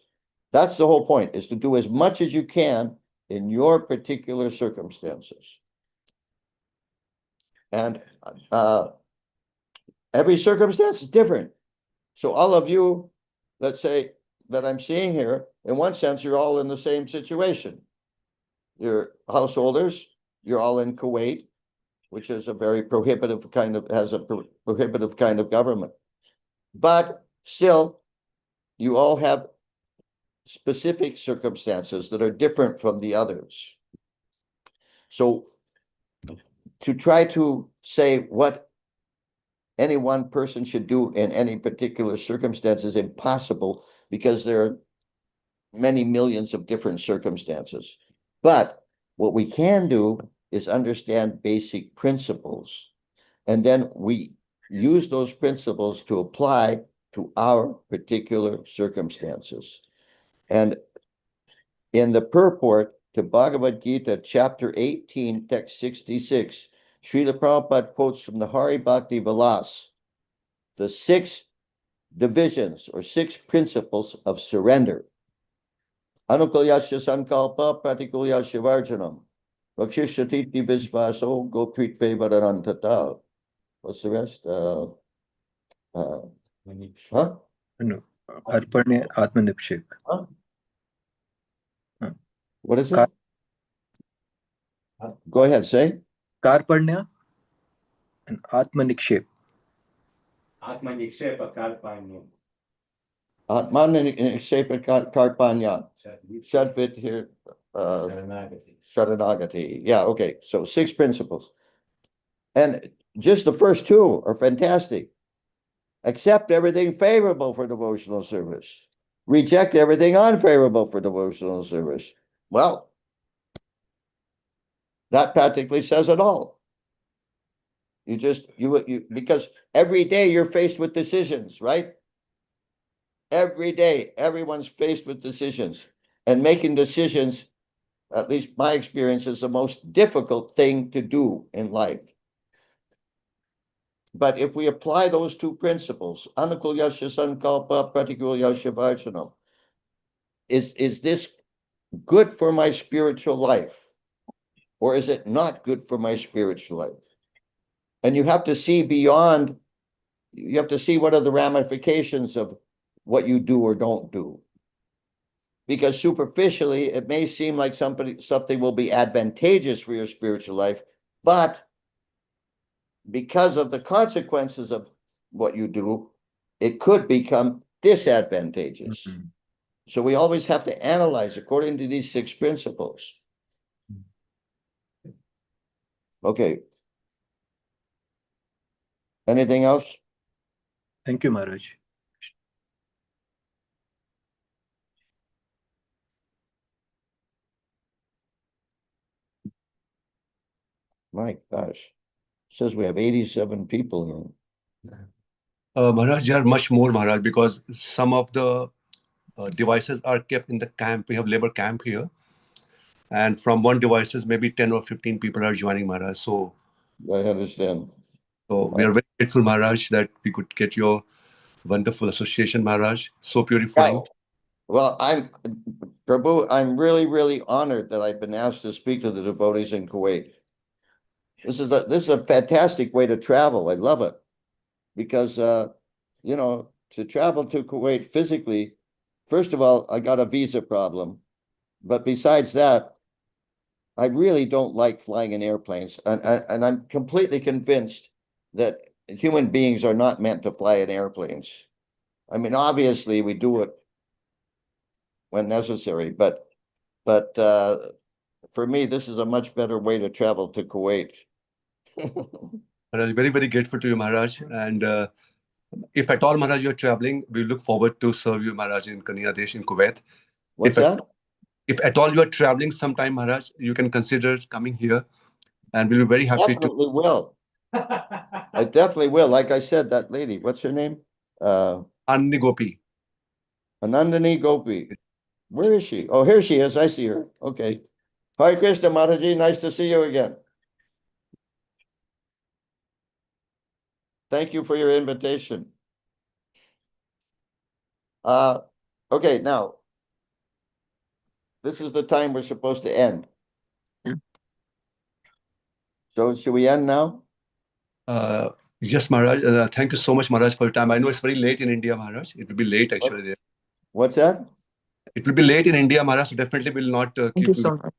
That's the whole point, is to do as much as you can in your particular circumstances. And every circumstance is different. So all of you, let's say, that I'm seeing here, in one sense, you're all in the same situation. You're householders, you're all in Kuwait, which is a very prohibitive kind of, has a prohibitive kind of government. But still, you all have specific circumstances that are different from the others. So to try to say what any one person should do in any particular circumstance is impossible because there are many millions of different circumstances. But what we can do is understand basic principles. And then we use those principles to apply to our particular circumstances. And in the purport to Bhagavad Gita, chapter 18, text 66, Srila Prabhupada quotes from the Hari Bhakti Vilas, the 6 divisions or 6 principles of surrender. Anukulyasya sankalpa pratikulyasya varjanam. Rakshishati visvaso gopritve varanantata. What's the rest? Huh? No. Arpanya Atmanipshek. Huh? Huh. What is it? Kar- Go ahead, say. Karpanya and Atmanikshep. Atma Nikshepa Kalpanya. Atman Shepa Karpanya. Shadvit here. Sharanagati. Sharanagati. Yeah, okay. So 6 principles. And just the first 2 are fantastic. Accept everything favorable for devotional service. Reject everything unfavorable for devotional service. Well, that practically says it all. You because every day you're faced with decisions, right? Every day, everyone's faced with decisions. And making decisions, at least my experience, is the most difficult thing to do in life. But if we apply those 2 principles, anukulyasya sankalpa, pratikulyasya varchanam, is this good for my spiritual life? Or is it not good for my spiritual life? And you have to see beyond, you have to see what are the ramifications of what you do or don't do. Because superficially, it may seem like something will be advantageous for your spiritual life, but because of the consequences of what you do, it could become disadvantageous. Mhm. So we always have to analyze according to these 6 principles. Okay. Anything else? Thank you, Maharaj. My gosh. Says we have 87 people here. Maharaj, there are much more, Maharaj, because some of the devices are kept in the camp. We have labor camp here. And from one devices, maybe 10 or 15 people are joining, Maharaj. So I understand. we are very grateful, Maharaj, that we could get your wonderful association, Maharaj. So purifying. Now, well, Prabhu, I'm really, really honored that I've been asked to speak to the devotees in Kuwait. This is a fantastic way to travel. I love it. Because to travel to Kuwait physically, first of all, I got a visa problem. But besides that, I really don't like flying in airplanes. And I'm completely convinced that human beings are not meant to fly in airplanes. I mean, obviously we do it when necessary, but for me, this is a much better way to travel to Kuwait. Maharaj, very, very grateful to you, Maharaj. And if at all, Maharaj, you're traveling, we look forward to serve you, Maharaj, in Kaniyadesh, in Kuwait. What's that? If at all you're traveling sometime, Maharaj, you can consider coming here. And we'll be very happy Definitely will. I definitely will. Like I said, that lady, what's her name? Anandi Gopi. Anandani Gopi. Where is she? Oh, here she is. I see her. Okay. Hare Krishna, Mataji. Nice to see you again. Thank you for your invitation. Okay, now, this is the time we're supposed to end. So should we end now? Yes, Maharaj. Thank you so much, Maharaj, for your time. I know it's very late in India, Maharaj. It will be late, actually. There. What's that? It will be late in India, Maharaj, so definitely will not keep you. So much.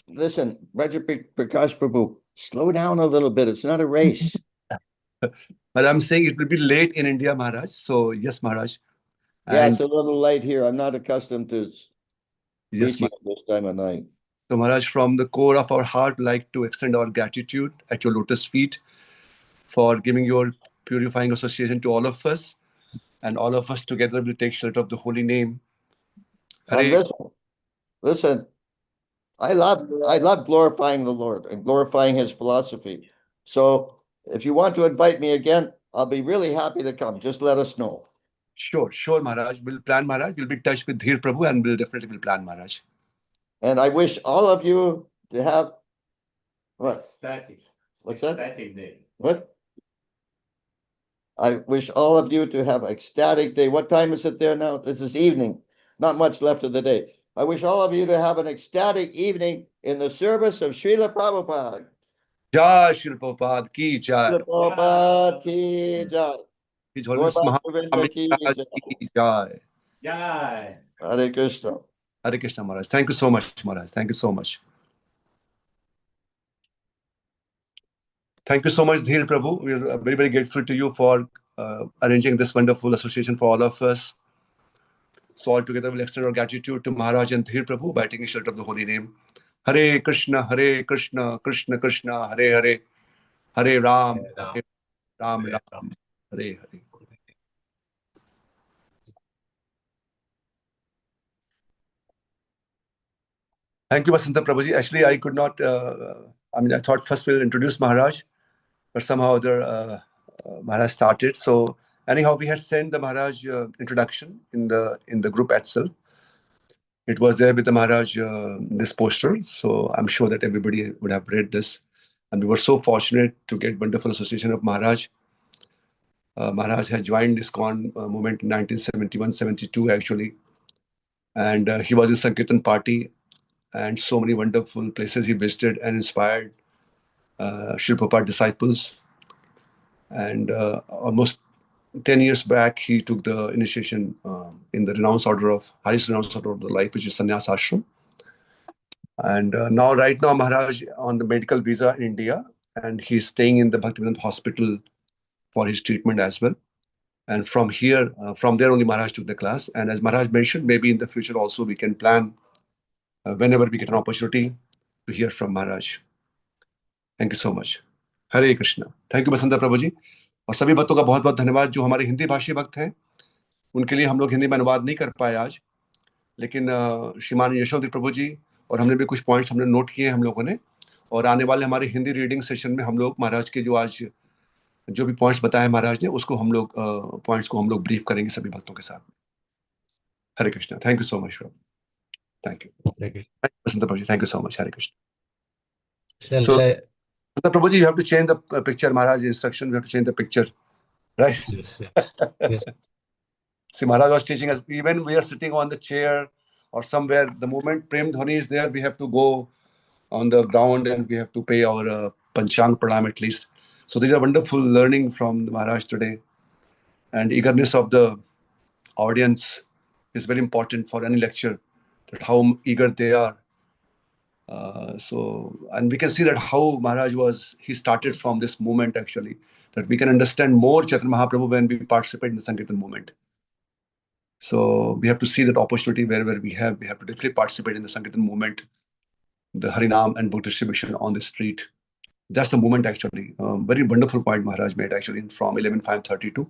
Listen, Raja Prakash Prabhu, slow down a little bit. It's not a race. But I'm saying it will be late in India, Maharaj. So, yes, Maharaj. Yeah, And it's a little late here. I'm not accustomed to yes, preaching at this time of night. so, Maharaj, from the core of our heart, like to extend our gratitude at your lotus feet for giving your purifying association to all of us. And all of us together will take shelter of the holy name. Hare Listen, I love glorifying the Lord and glorifying his philosophy. So if you want to invite me again, I'll be really happy to come. Just let us know. Sure, Maharaj. We'll plan, Maharaj. We'll be in touch with Dhir Prabhu and we'll definitely plan, Maharaj. And I wish all of you to have what? Static. What's that? Static day. What? I wish all of you to have ecstatic day. What time is it there now? This is evening. Not much left of the day. I wish all of you to have an ecstatic evening in the service of Srila Prabhupada. Jai Shri Prabhupada ki jai. Srila Prabhupada ki jai. His Holiness Maharaj ki jai. Jai. Hare Krishna. Hare Krishna, Maharaj. Thank you so much, Maharaj. Thank you so much. Thank you so much, Dhir Prabhu. We are very, very grateful to you for arranging this wonderful association for all of us. So all together we'll extend our gratitude to Maharaj and Dhir Prabhu by taking shelter of the holy name. Hare Krishna, Krishna Krishna, Hare Hare, Hare Ram, Ram, Hare Hare. Thank you, Vasanta Prabhuji. Actually, I could not, I thought first we'll introduce Maharaj, but somehow Maharaj started. So anyhow, we had sent the Maharaj introduction in the group itself. It was there with the Maharaj, this poster. So I'm sure that everybody would have read this. And we were so fortunate to get wonderful association of Maharaj. Maharaj had joined ISKCON movement in 1971-72 actually. And he was in Sankirtan party. And so many wonderful places he visited and inspired Srila Prabhupada disciples. And almost 10 years back, he took the initiation in the highest renounced order of the life, which is Sannyas Ashram. And right now, Maharaj on the medical visa in India, and he's staying in the Bhaktivedanta hospital for his treatment as well. And from there only Maharaj took the class. And as Maharaj mentioned, maybe in the future also we can plan whenever we get an opportunity to hear from Maharaj. Thank you so much. Hare Krishna. Thank you, Basanta Prabhu ji. और सभी भक्तों का बहुत बहुत धन्यवाद जो हमारे हिंदी भाषी भक्त हैं. उनके लिए हम लोग हिंदी में अनुवाद नहीं कर पाए आज, लेकिन श्रीमान यशोधर प्रभु जी और हमने भी कुछ पॉइंट्स हमने नोट किए हम लोगों ने, और आने वाले हमारे हिंदी रीडिंग सेशन में हम लोग महाराज के जो भी पॉइंट्स बताए महाराज ने, उसको हम लोग पॉइंट्स को हम लोग ब्रीफ करेंगे सभी भक्तों के साथ. Hare Krishna. Thank you so much. Thank you. Basanta Prabhu ji, thank you so much. Hare Krishna. So, Prabhu ji, you have to change the picture. Maharaj instruction, we have to change the picture. Right? Yes. Yes. See, Maharaj was teaching us, even we are sitting on the chair or somewhere, the moment Prem Dhwani is there, we have to go on the ground and we have to pay our Panchang Pranam at least. So these are wonderful learning from Maharaj today. And eagerness of the audience is very important for any lecture, that how eager they are. And we can see that how Maharaj he started from this movement actually, that we can understand more Chaitanya Mahaprabhu when we participate in the Sankirtan movement. So we have to see that opportunity wherever we have to definitely participate in the Sankirtan movement, the Harinam and book distribution on the street. That's the movement actually. Very wonderful point Maharaj made actually from 11.532.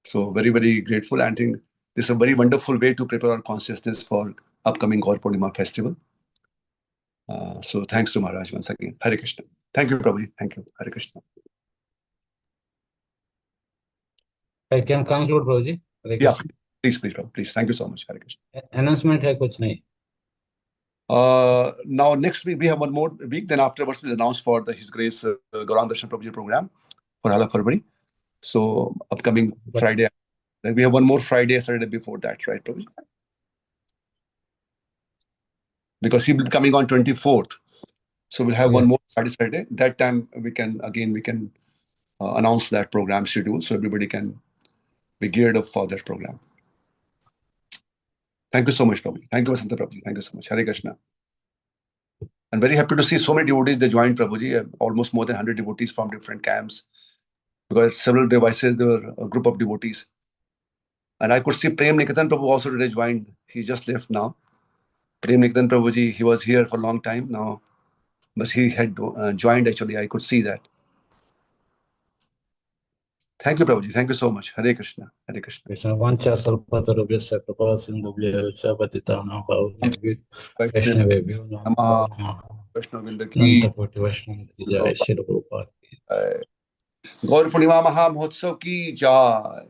So very, very grateful. And I think this is a very wonderful way to prepare our consciousness for upcoming Gaura Poornima festival. So thanks to Maharaj once again. Hare Krishna. Thank you, Prabhu. Thank you. Hare Krishna. I can conclude, Prabhuji. Yeah, please, Prabhu. Please. Thank you so much. Hare Krishna. Announcement hai kuch nahi. Now next week we have one more week. Then afterwards we'll announce for His Grace Gauranga Darshan Prabhuji program for Hala February. So upcoming Friday. Then we have one more Friday, Saturday before that, right, Prabhuji? Because he will be coming on 24th. So we'll have one more Friday, Saturday. That time we can announce that program schedule so everybody can be geared up for that program. Thank you so much, Prabhu. Thank you, Vasanta Prabhuji. Thank you so much. Hare Krishna. I'm very happy to see so many devotees they joined Prabhuji. Almost more than 100 devotees from different camps. Because several devices, there were a group of devotees. And I could see Prem Nikatan Prabhu also today joined. He just left now. Prem Nikatan Prabhuji, he was here for a long time now. But he had joined actually. I could see that. Thank you, Prabhuji. Thank you so much. Hare Krishna. Hare Krishna. Krishna vancha salpatarubhyasya kripala sindhubhya patitanam bhavabhyo Vaishnavebhyo namo Vaishnava ki Anantapoti Vaishnava ki jai Srila Prabhupada ki Gaura Poornima Maha Mahotsav ki jai.